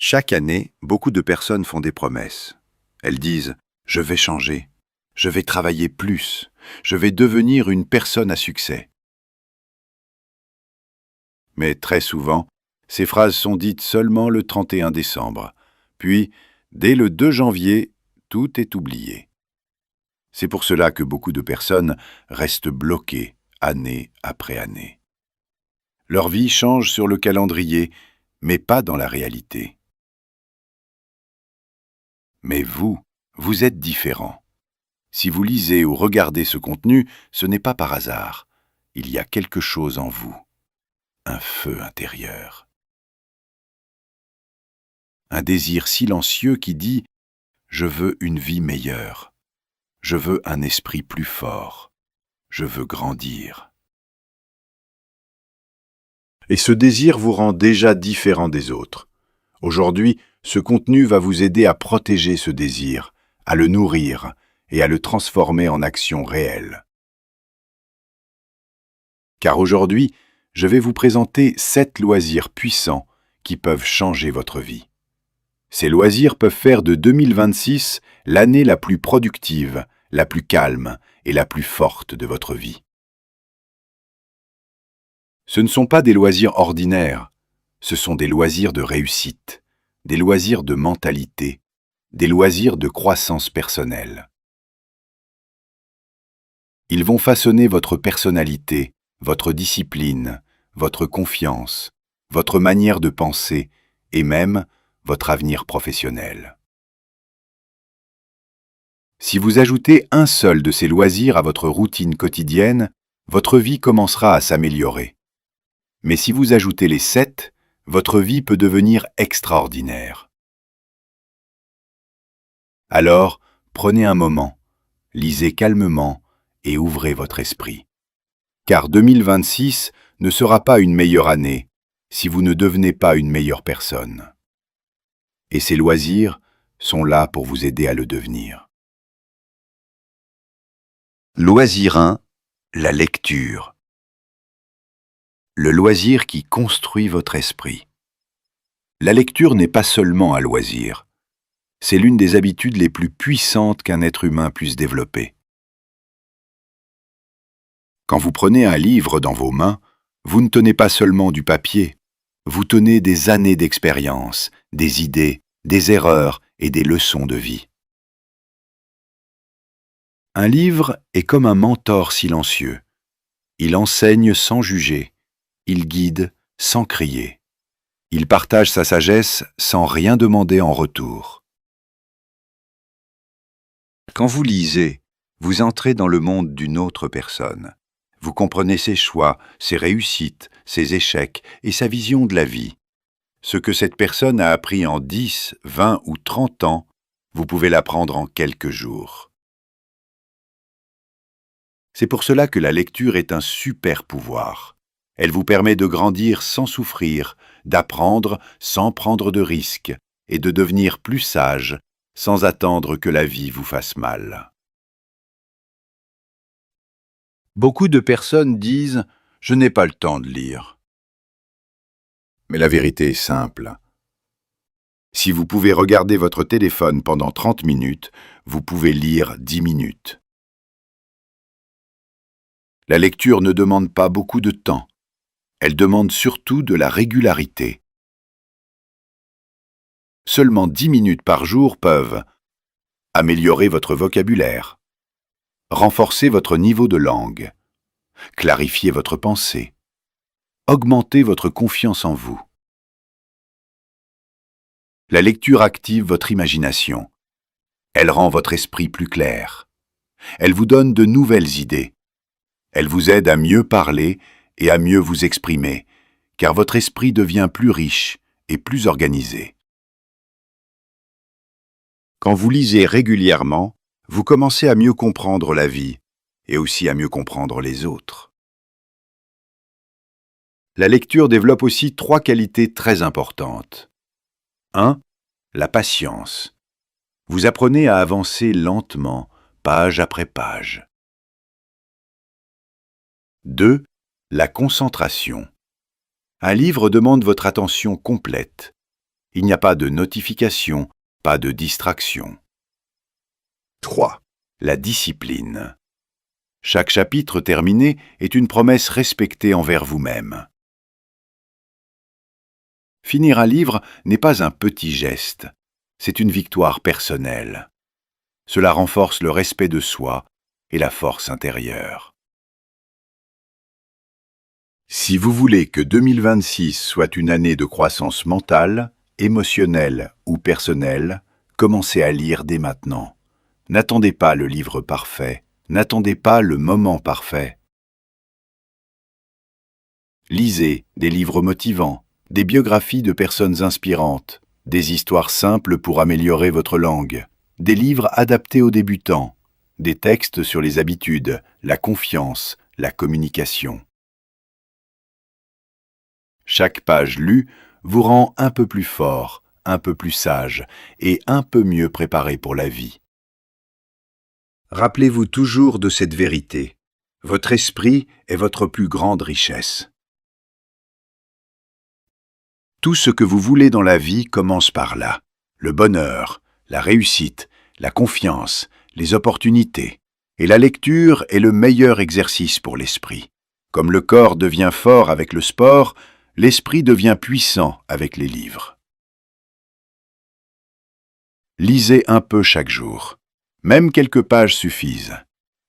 Chaque année, beaucoup de personnes font des promesses. Elles disent « Je vais changer, je vais travailler plus, je vais devenir une personne à succès ». Mais très souvent, ces phrases sont dites seulement le 31 décembre. Puis, dès le 2 janvier, tout est oublié. C'est pour cela que beaucoup de personnes restent bloquées année après année. Leur vie change sur le calendrier, mais pas dans la réalité. Mais vous êtes différent. Si vous lisez ou regardez ce contenu, ce n'est pas par hasard. Il y a quelque chose en vous, un feu intérieur. Un désir silencieux qui dit « Je veux une vie meilleure. Je veux un esprit plus fort. Je veux grandir. » Et ce désir vous rend déjà différent des autres. Aujourd'hui, ce contenu va vous aider à protéger ce désir, à le nourrir et à le transformer en action réelle. Car aujourd'hui, je vais vous présenter 7 loisirs puissants qui peuvent changer votre vie. Ces loisirs peuvent faire de 2026 l'année la plus productive, la plus calme et la plus forte de votre vie. Ce ne sont pas des loisirs ordinaires, ce sont des loisirs de réussite, des loisirs de mentalité, des loisirs de croissance personnelle. Ils vont façonner votre personnalité, votre discipline, votre confiance, votre manière de penser et même votre avenir professionnel. Si vous ajoutez un seul de ces loisirs à votre routine quotidienne, votre vie commencera à s'améliorer. Mais si vous ajoutez les 7, votre vie peut devenir extraordinaire. Alors, prenez un moment, lisez calmement et ouvrez votre esprit. Car 2026 ne sera pas une meilleure année si vous ne devenez pas une meilleure personne. Et ces loisirs sont là pour vous aider à le devenir. Loisir 1, la lecture. Le loisir qui construit votre esprit. La lecture n'est pas seulement un loisir. C'est l'une des habitudes les plus puissantes qu'un être humain puisse développer. Quand vous prenez un livre dans vos mains, vous ne tenez pas seulement du papier, vous tenez des années d'expérience, des idées, des erreurs et des leçons de vie. Un livre est comme un mentor silencieux. Il enseigne sans juger, il guide sans crier. Il partage sa sagesse sans rien demander en retour. Quand vous lisez, vous entrez dans le monde d'une autre personne. Vous comprenez ses choix, ses réussites, ses échecs et sa vision de la vie. Ce que cette personne a appris en 10, 20 ou 30 ans, vous pouvez l'apprendre en quelques jours. C'est pour cela que la lecture est un super pouvoir. Elle vous permet de grandir sans souffrir, d'apprendre sans prendre de risques et de devenir plus sage sans attendre que la vie vous fasse mal. Beaucoup de personnes disent « Je n'ai pas le temps de lire ». Mais la vérité est simple. Si vous pouvez regarder votre téléphone pendant 30 minutes, vous pouvez lire 10 minutes. La lecture ne demande pas beaucoup de temps. Elle demande surtout de la régularité. Seulement 10 minutes par jour peuvent améliorer votre vocabulaire, renforcer votre niveau de langue, clarifier votre pensée, augmenter votre confiance en vous. La lecture active votre imagination. Elle rend votre esprit plus clair. Elle vous donne de nouvelles idées. Elle vous aide à mieux parler et à mieux vous exprimer, car votre esprit devient plus riche et plus organisé. Quand vous lisez régulièrement, vous commencez à mieux comprendre la vie et aussi à mieux comprendre les autres. La lecture développe aussi 3 qualités très importantes. 1. La patience. Vous apprenez à avancer lentement, page après page. 2. La concentration. Un livre demande votre attention complète. Il n'y a pas de notification, pas de distraction. 3. La discipline. Chaque chapitre terminé est une promesse respectée envers vous-même. Finir un livre n'est pas un petit geste, c'est une victoire personnelle. Cela renforce le respect de soi et la force intérieure. Si vous voulez que 2026 soit une année de croissance mentale, émotionnelle ou personnelle, commencez à lire dès maintenant. N'attendez pas le livre parfait, n'attendez pas le moment parfait. Lisez des livres motivants, des biographies de personnes inspirantes, des histoires simples pour améliorer votre langue, des livres adaptés aux débutants, des textes sur les habitudes, la confiance, la communication. Chaque page lue vous rend un peu plus fort, un peu plus sage et un peu mieux préparé pour la vie. Rappelez-vous toujours de cette vérité. Votre esprit est votre plus grande richesse. Tout ce que vous voulez dans la vie commence par là. Le bonheur, la réussite, la confiance, les opportunités. Et la lecture est le meilleur exercice pour l'esprit. Comme le corps devient fort avec le sport, l'esprit devient puissant avec les livres. Lisez un peu chaque jour. Même quelques pages suffisent.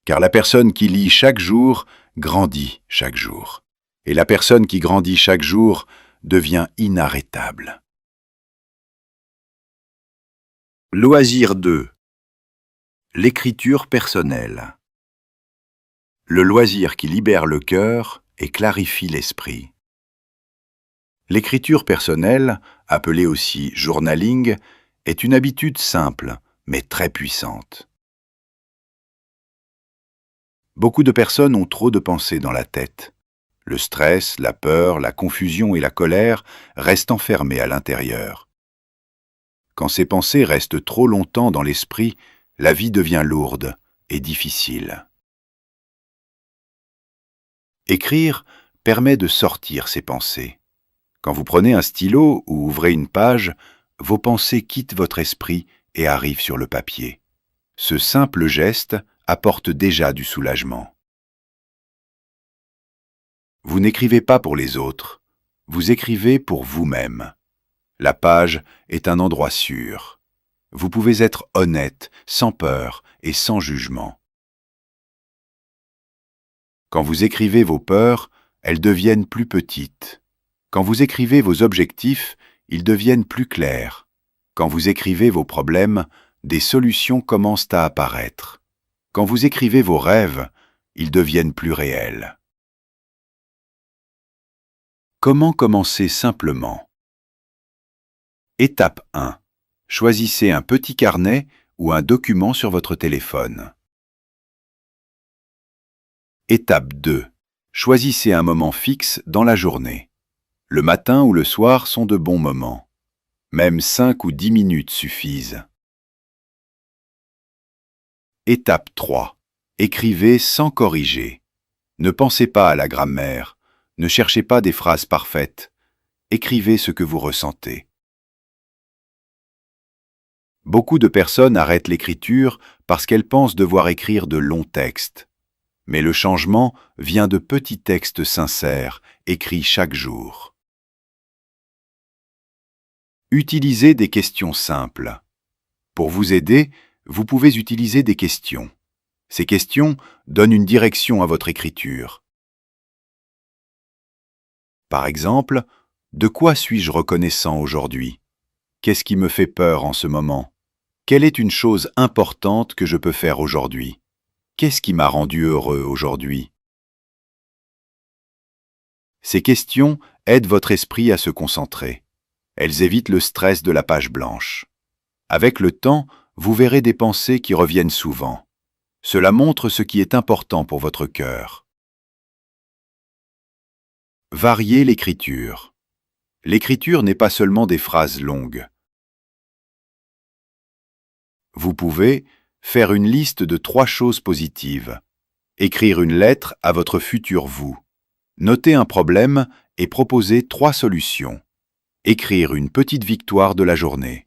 Car la personne qui lit chaque jour grandit chaque jour. Et la personne qui grandit chaque jour devient inarrêtable. Loisir 2. L'écriture personnelle. Le loisir qui libère le cœur et clarifie l'esprit. L'écriture personnelle, appelée aussi journaling, est une habitude simple, mais très puissante. Beaucoup de personnes ont trop de pensées dans la tête. Le stress, la peur, la confusion et la colère restent enfermés à l'intérieur. Quand ces pensées restent trop longtemps dans l'esprit, la vie devient lourde et difficile. Écrire permet de sortir ces pensées. Quand vous prenez un stylo ou ouvrez une page, vos pensées quittent votre esprit et arrivent sur le papier. Ce simple geste apporte déjà du soulagement. Vous n'écrivez pas pour les autres, vous écrivez pour vous-même. La page est un endroit sûr. Vous pouvez être honnête, sans peur et sans jugement. Quand vous écrivez vos peurs, elles deviennent plus petites. Quand vous écrivez vos objectifs, ils deviennent plus clairs. Quand vous écrivez vos problèmes, des solutions commencent à apparaître. Quand vous écrivez vos rêves, ils deviennent plus réels. Comment commencer simplement? Étape 1. Choisissez un petit carnet ou un document sur votre téléphone. Étape 2. Choisissez un moment fixe dans la journée. Le matin ou le soir sont de bons moments. Même 5 ou 10 minutes suffisent. Étape 3. Écrivez sans corriger. Ne pensez pas à la grammaire. Ne cherchez pas des phrases parfaites. Écrivez ce que vous ressentez. Beaucoup de personnes arrêtent l'écriture parce qu'elles pensent devoir écrire de longs textes. Mais le changement vient de petits textes sincères, écrits chaque jour. Utilisez des questions simples. Pour vous aider, vous pouvez utiliser des questions. Ces questions donnent une direction à votre écriture. Par exemple, de quoi suis-je reconnaissant aujourd'hui? Qu'est-ce qui me fait peur en ce moment? Quelle est une chose importante que je peux faire aujourd'hui? Qu'est-ce qui m'a rendu heureux aujourd'hui? Ces questions aident votre esprit à se concentrer. Elles évitent le stress de la page blanche. Avec le temps, vous verrez des pensées qui reviennent souvent. Cela montre ce qui est important pour votre cœur. Variez l'écriture. L'écriture n'est pas seulement des phrases longues. Vous pouvez faire une liste de 3 choses positives. Écrire une lettre à votre futur vous. Noter un problème et proposer 3 solutions. Écrire une petite victoire de la journée.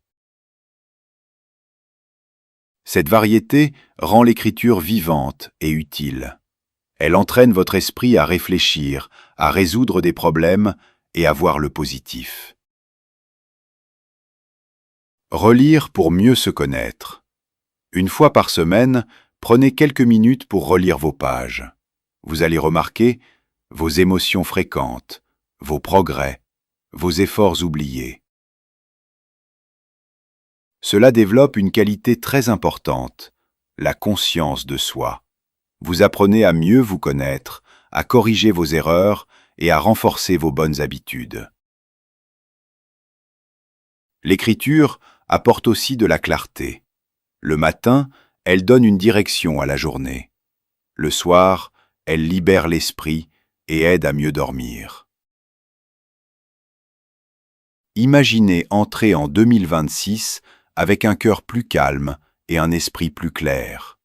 Cette variété rend l'écriture vivante et utile. Elle entraîne votre esprit à réfléchir, à résoudre des problèmes et à voir le positif. Relire pour mieux se connaître. Une fois par semaine, prenez quelques minutes pour relire vos pages. Vous allez remarquer vos émotions fréquentes, vos progrès, vos efforts oubliés. Cela développe une qualité très importante, la conscience de soi. Vous apprenez à mieux vous connaître, à corriger vos erreurs et à renforcer vos bonnes habitudes. L'écriture apporte aussi de la clarté. Le matin, elle donne une direction à la journée. Le soir, elle libère l'esprit et aide à mieux dormir. Imaginez entrer en 2026 avec un cœur plus calme et un esprit plus clair.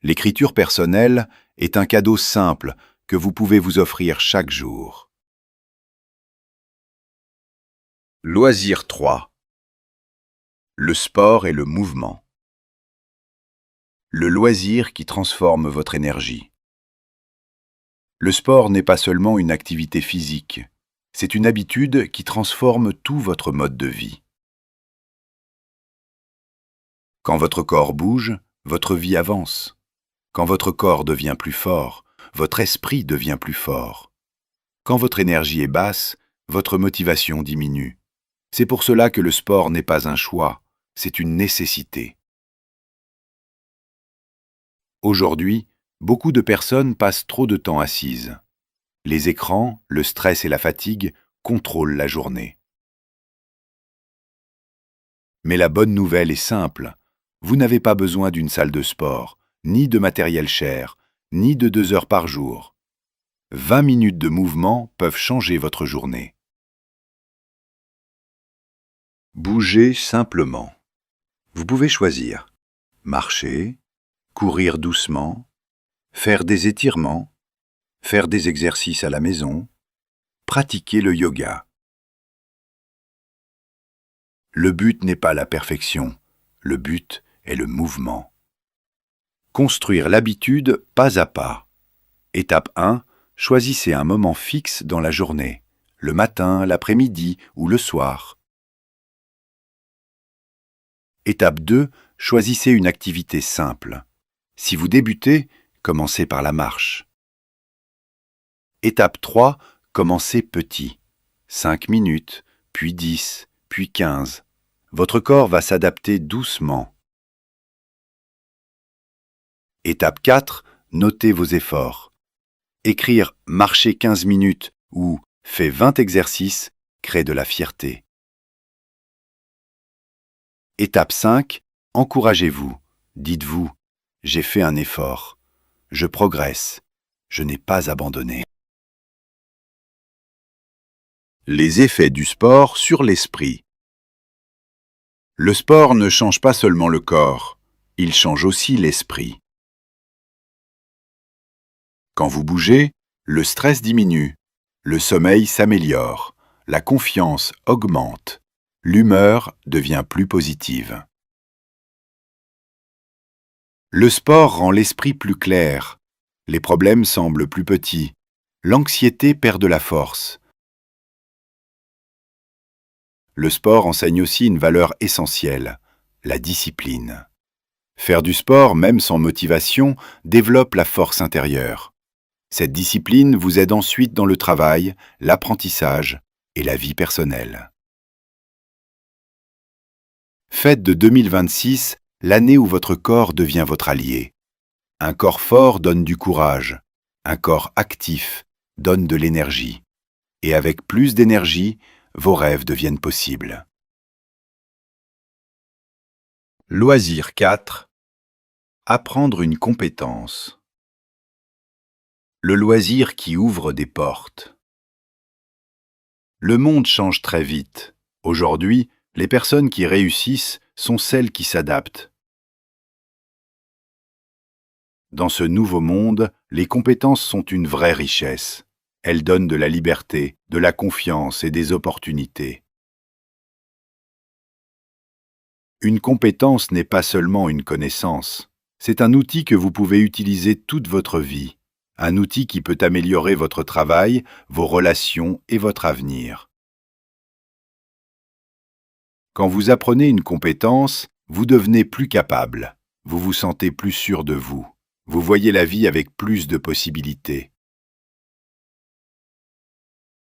L'écriture personnelle est un cadeau simple que vous pouvez vous offrir chaque jour. Loisir 3. Le sport et le mouvement. Le loisir qui transforme votre énergie. Le sport n'est pas seulement une activité physique, c'est une habitude qui transforme tout votre mode de vie. Quand votre corps bouge, votre vie avance. Quand votre corps devient plus fort, votre esprit devient plus fort. Quand votre énergie est basse, votre motivation diminue. C'est pour cela que le sport n'est pas un choix, c'est une nécessité. Aujourd'hui, beaucoup de personnes passent trop de temps assises. Les écrans, le stress et la fatigue contrôlent la journée. Mais la bonne nouvelle est simple. Vous n'avez pas besoin d'une salle de sport, ni de matériel cher, ni de 2 heures par jour. 20 minutes de mouvement peuvent changer votre journée. Bougez simplement. Vous pouvez choisir marcher, courir doucement, faire des étirements, faire des exercices à la maison, pratiquer le yoga. Le but n'est pas la perfection, le but est le mouvement. Construire l'habitude pas à pas. Étape 1, choisissez un moment fixe dans la journée, le matin, l'après-midi ou le soir. Étape 2, choisissez une activité simple. Si vous débutez, commencez par la marche. Étape 3, commencez petit. 5 minutes, puis 10, puis 15. Votre corps va s'adapter doucement. Étape 4, notez vos efforts. Écrire « marcher 15 minutes » ou « fait 20 exercices » crée de la fierté. Étape 5, encouragez-vous. Dites-vous « j'ai fait un effort. Je progresse. Je n'ai pas abandonné. » Les effets du sport sur l'esprit. Le sport ne change pas seulement le corps, il change aussi l'esprit. Quand vous bougez, le stress diminue, le sommeil s'améliore, la confiance augmente, l'humeur devient plus positive. Le sport rend l'esprit plus clair, les problèmes semblent plus petits, l'anxiété perd de la force. Le sport enseigne aussi une valeur essentielle, la discipline. Faire du sport, même sans motivation, développe la force intérieure. Cette discipline vous aide ensuite dans le travail, l'apprentissage et la vie personnelle. Faites de 2026 l'année où votre corps devient votre allié. Un corps fort donne du courage, un corps actif donne de l'énergie. Et avec plus d'énergie, vos rêves deviennent possibles. Loisir 4. Apprendre une compétence. Le loisir qui ouvre des portes. Le monde change très vite. Aujourd'hui, les personnes qui réussissent sont celles qui s'adaptent. Dans ce nouveau monde, les compétences sont une vraie richesse. Elles donnent de la liberté, de la confiance et des opportunités. Une compétence n'est pas seulement une connaissance. C'est un outil que vous pouvez utiliser toute votre vie. Un outil qui peut améliorer votre travail, vos relations et votre avenir. Quand vous apprenez une compétence, vous devenez plus capable. Vous vous sentez plus sûr de vous. Vous voyez la vie avec plus de possibilités.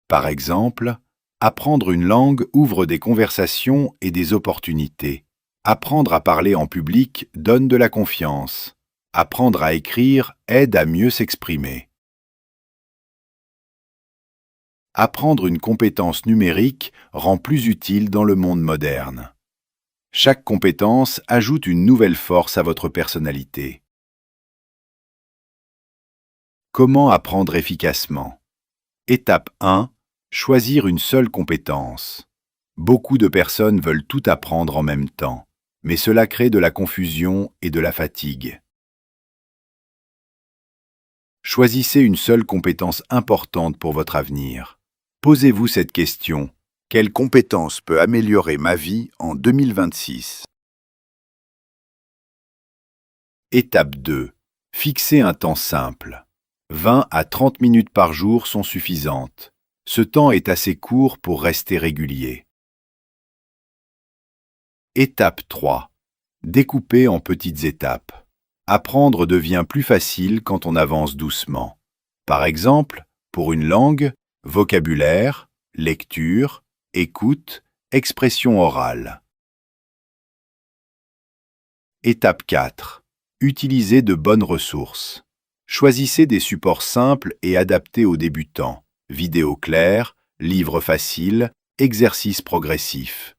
Par exemple, apprendre une langue ouvre des conversations et des opportunités. Apprendre à parler en public donne de la confiance. Apprendre à écrire aide à mieux s'exprimer. Apprendre une compétence numérique rend plus utile dans le monde moderne. Chaque compétence ajoute une nouvelle force à votre personnalité. Comment apprendre efficacement? Étape 1. Choisir une seule compétence. Beaucoup de personnes veulent tout apprendre en même temps, mais cela crée de la confusion et de la fatigue. Choisissez une seule compétence importante pour votre avenir. Posez-vous cette question. Quelle compétence peut améliorer ma vie en 2026? Étape 2. Fixez un temps simple. 20 à 30 minutes par jour sont suffisantes. Ce temps est assez court pour rester régulier. Étape 3. Découpez en petites étapes. Apprendre devient plus facile quand on avance doucement. Par exemple, pour une langue, vocabulaire, lecture, écoute, expression orale. Étape 4. Utilisez de bonnes ressources. Choisissez des supports simples et adaptés aux débutants. Vidéos claires, livres faciles, exercices progressifs.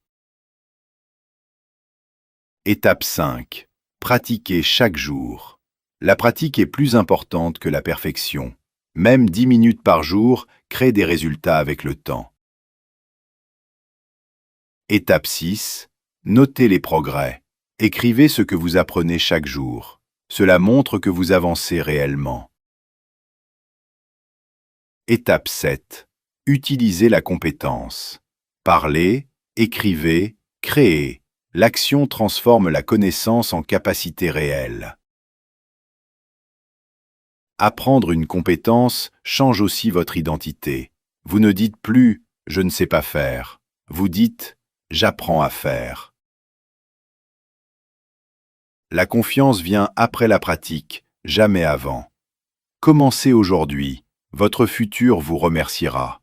Étape 5. Pratiquez chaque jour. La pratique est plus importante que la perfection. Même 10 minutes par jour créent des résultats avec le temps. Étape 6. Notez les progrès. Écrivez ce que vous apprenez chaque jour. Cela montre que vous avancez réellement. Étape 7. Utilisez la compétence. Parlez, écrivez, créez. L'action transforme la connaissance en capacité réelle. Apprendre une compétence change aussi votre identité. Vous ne dites plus « je ne sais pas faire ». Vous dites « j'apprends à faire ». La confiance vient après la pratique, jamais avant. Commencez aujourd'hui. Votre futur vous remerciera.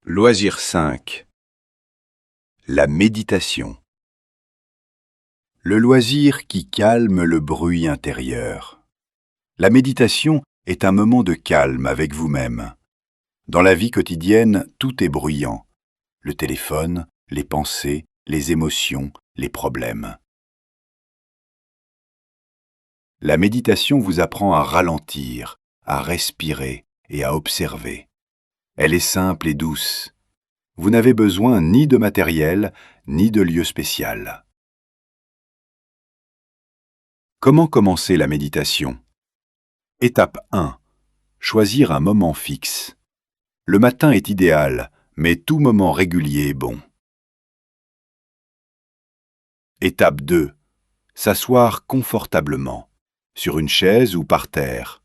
Loisir 5. La méditation. Le loisir qui calme le bruit intérieur. La méditation est un moment de calme avec vous-même. Dans la vie quotidienne, tout est bruyant. Le téléphone, les pensées, les émotions, les problèmes. La méditation vous apprend à ralentir, à respirer et à observer. Elle est simple et douce. Vous n'avez besoin ni de matériel, ni de lieu spécial. Comment commencer la méditation? Étape 1. Choisir un moment fixe. Le matin est idéal, mais tout moment régulier est bon. Étape 2. S'asseoir confortablement, sur une chaise ou par terre.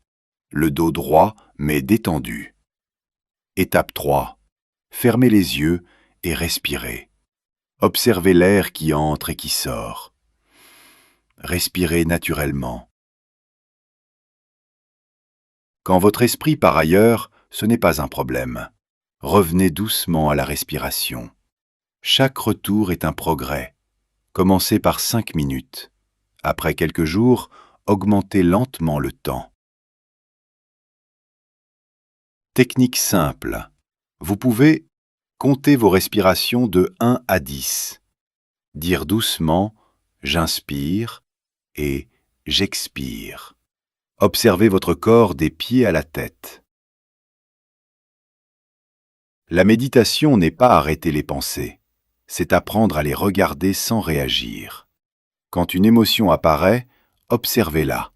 Le dos droit, mais détendu. Étape 3. Fermez les yeux et respirez. Observez l'air qui entre et qui sort. Respirez naturellement. Quand votre esprit part ailleurs, ce n'est pas un problème. Revenez doucement à la respiration. Chaque retour est un progrès. Commencez par 5 minutes. Après quelques jours, augmentez lentement le temps. Technique simple. Vous pouvez compter vos respirations de 1 à 10. Dire doucement « j'inspire » et « j'expire ». Observez votre corps des pieds à la tête. La méditation n'est pas arrêter les pensées, c'est apprendre à les regarder sans réagir. Quand une émotion apparaît, observez-la.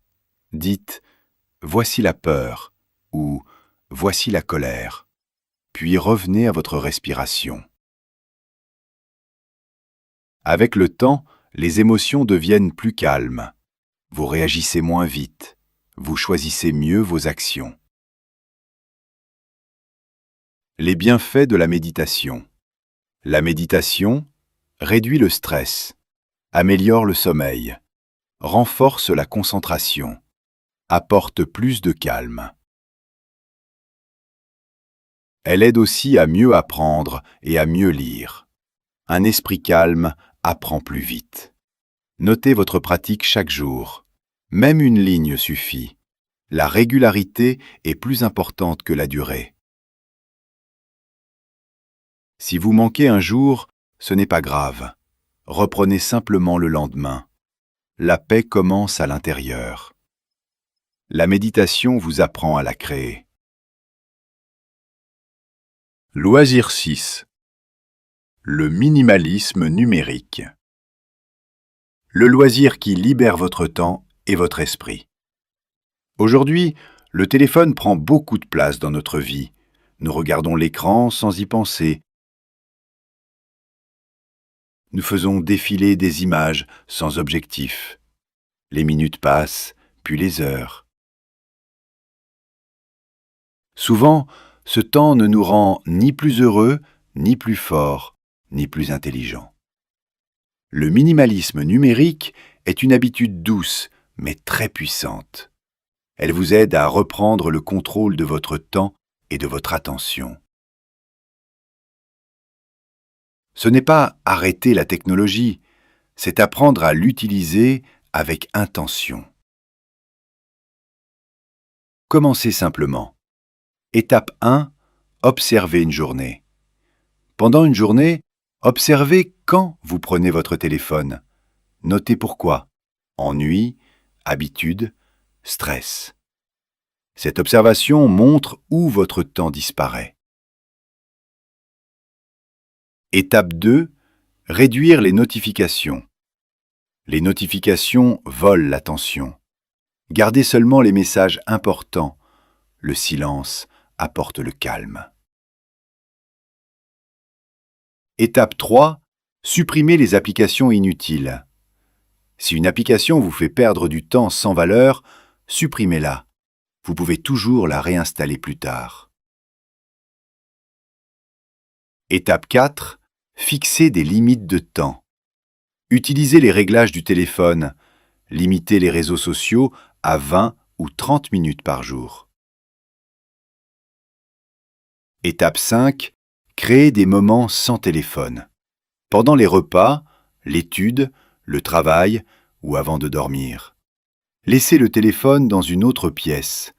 Dites « voici la peur » ou « voici la colère », puis revenez à votre respiration. Avec le temps, les émotions deviennent plus calmes. Vous réagissez moins vite. Vous choisissez mieux vos actions. Les bienfaits de la méditation. La méditation réduit le stress, améliore le sommeil, renforce la concentration, apporte plus de calme. Elle aide aussi à mieux apprendre et à mieux lire. Un esprit calme apprend plus vite. Notez votre pratique chaque jour. Même une ligne suffit. La régularité est plus importante que la durée. Si vous manquez un jour, ce n'est pas grave. Reprenez simplement le lendemain. La paix commence à l'intérieur. La méditation vous apprend à la créer. Loisir 6. Le minimalisme numérique. Le loisir qui libère votre temps et votre esprit. Aujourd'hui, le téléphone prend beaucoup de place dans notre vie. Nous regardons l'écran sans y penser. Nous faisons défiler des images sans objectif. Les minutes passent, puis les heures. Souvent, ce temps ne nous rend ni plus heureux, ni plus forts, ni plus intelligents. Le minimalisme numérique est une habitude douce, mais très puissante. Elle vous aide à reprendre le contrôle de votre temps et de votre attention. Ce n'est pas arrêter la technologie, c'est apprendre à l'utiliser avec intention. Commencez simplement. Étape 1. Observez une journée. Pendant une journée, observez quand vous prenez votre téléphone. Notez pourquoi. Ennui, habitude, stress. Cette observation montre où votre temps disparaît. Étape 2. Réduire les notifications. Les notifications volent l'attention. Gardez seulement les messages importants. Le silence apporte le calme. Étape 3. Supprimez les applications inutiles. Si une application vous fait perdre du temps sans valeur, supprimez-la. Vous pouvez toujours la réinstaller plus tard. Étape 4. Fixez des limites de temps. Utilisez les réglages du téléphone. Limitez les réseaux sociaux à 20 ou 30 minutes par jour. Étape 5. Créez des moments sans téléphone. Pendant les repas, l'étude, le travail ou avant de dormir. Laissez le téléphone dans une autre pièce.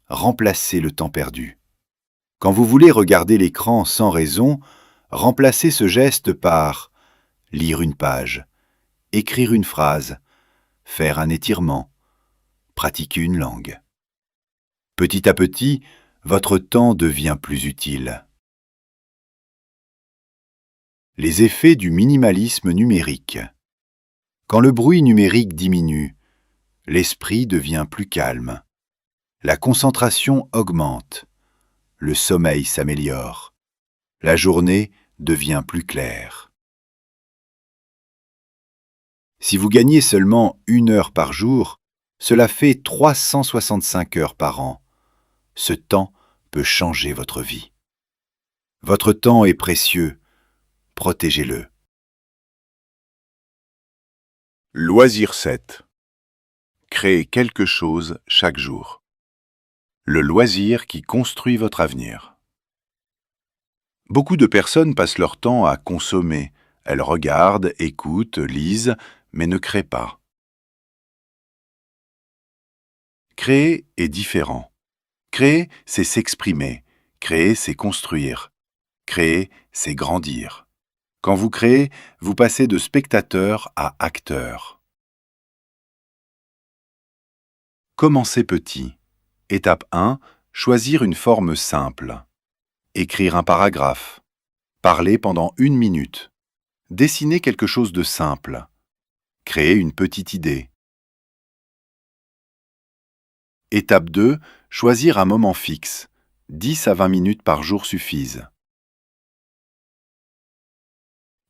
Remplacez le temps perdu. Quand vous voulez regarder l'écran sans raison, remplacez ce geste par lire une page, écrire une phrase, faire un étirement, pratiquer une langue. Petit à petit, votre temps devient plus utile. Les effets du minimalisme numérique. Quand le bruit numérique diminue, l'esprit devient plus calme. La concentration augmente. Le sommeil s'améliore. La journée devient plus claire. Si vous gagnez seulement 1 heure par jour, cela fait 365 heures par an. Ce temps peut changer votre vie. Votre temps est précieux. Protégez-le. Loisir 7. Créez quelque chose chaque jour. Le loisir qui construit votre avenir. Beaucoup de personnes passent leur temps à consommer. Elles regardent, écoutent, lisent, mais ne créent pas. Créer est différent. Créer, c'est s'exprimer. Créer, c'est construire. Créer, c'est grandir. Quand vous créez, vous passez de spectateur à acteur. Commencez petit. Étape 1. Choisir une forme simple. Écrire un paragraphe. Parler pendant 1 minute. Dessiner quelque chose de simple. Créer une petite idée. Étape 2. Choisir un moment fixe. 10 à 20 minutes par jour suffisent.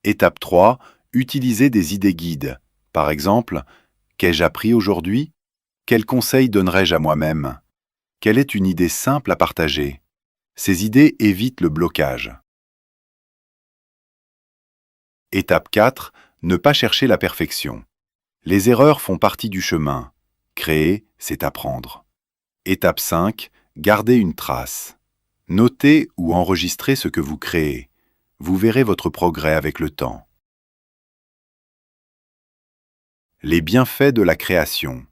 Étape 3. Utilisez des idées guides. Par exemple, qu'ai-je appris aujourd'hui? Quels conseils donnerais-je à moi-même? Quelle est une idée simple à partager? Ces idées évitent le blocage. Étape 4. Ne pas chercher la perfection. Les erreurs font partie du chemin. Créer, c'est apprendre. Étape 5. Gardez une trace. Notez ou enregistrez ce que vous créez. Vous verrez votre progrès avec le temps. Les bienfaits de la création.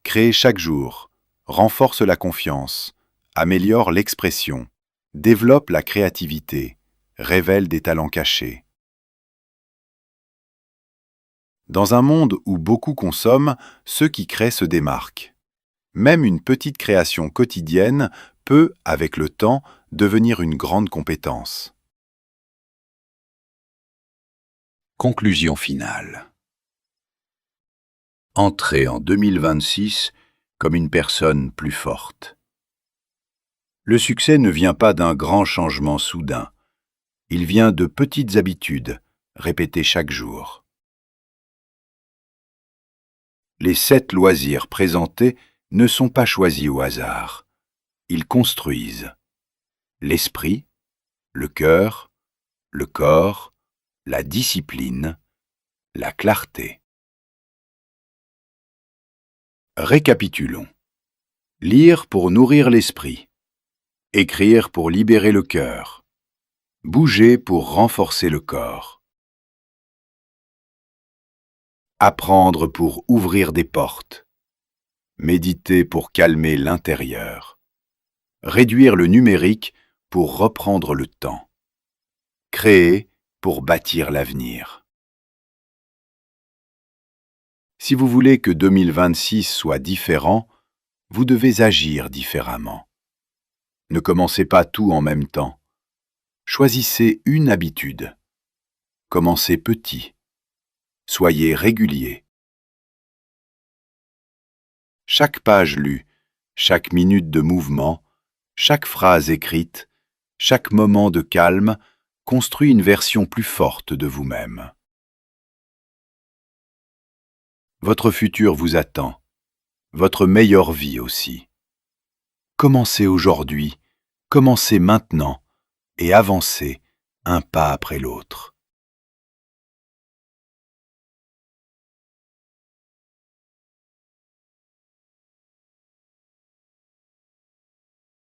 Créer chaque jour. Renforce la confiance. Améliore l'expression. Développe la créativité. Révèle des talents cachés. Dans un monde où beaucoup consomment, ceux qui créent se démarquent. Même une petite création quotidienne peut, avec le temps, devenir une grande compétence. Conclusion finale. Entrez en 2026 comme une personne plus forte. Le succès ne vient pas d'un grand changement soudain. Il vient de petites habitudes, répétées chaque jour. Les 7 loisirs présentés ne sont pas choisis au hasard. Ils construisent l'esprit, le cœur, le corps, la discipline, la clarté. Récapitulons. Lire pour nourrir l'esprit. Écrire pour libérer le cœur. Bouger pour renforcer le corps. Apprendre pour ouvrir des portes. Méditer pour calmer l'intérieur. Réduire le numérique pour reprendre le temps. Créer pour bâtir l'avenir. Si vous voulez que 2026 soit différent, vous devez agir différemment. Ne commencez pas tout en même temps. Choisissez une habitude. Commencez petit. Soyez régulier. Chaque page lue, chaque minute de mouvement, chaque phrase écrite, chaque moment de calme construit une version plus forte de vous-même. Votre futur vous attend, votre meilleure vie aussi. Commencez aujourd'hui, commencez maintenant et avancez un pas après l'autre.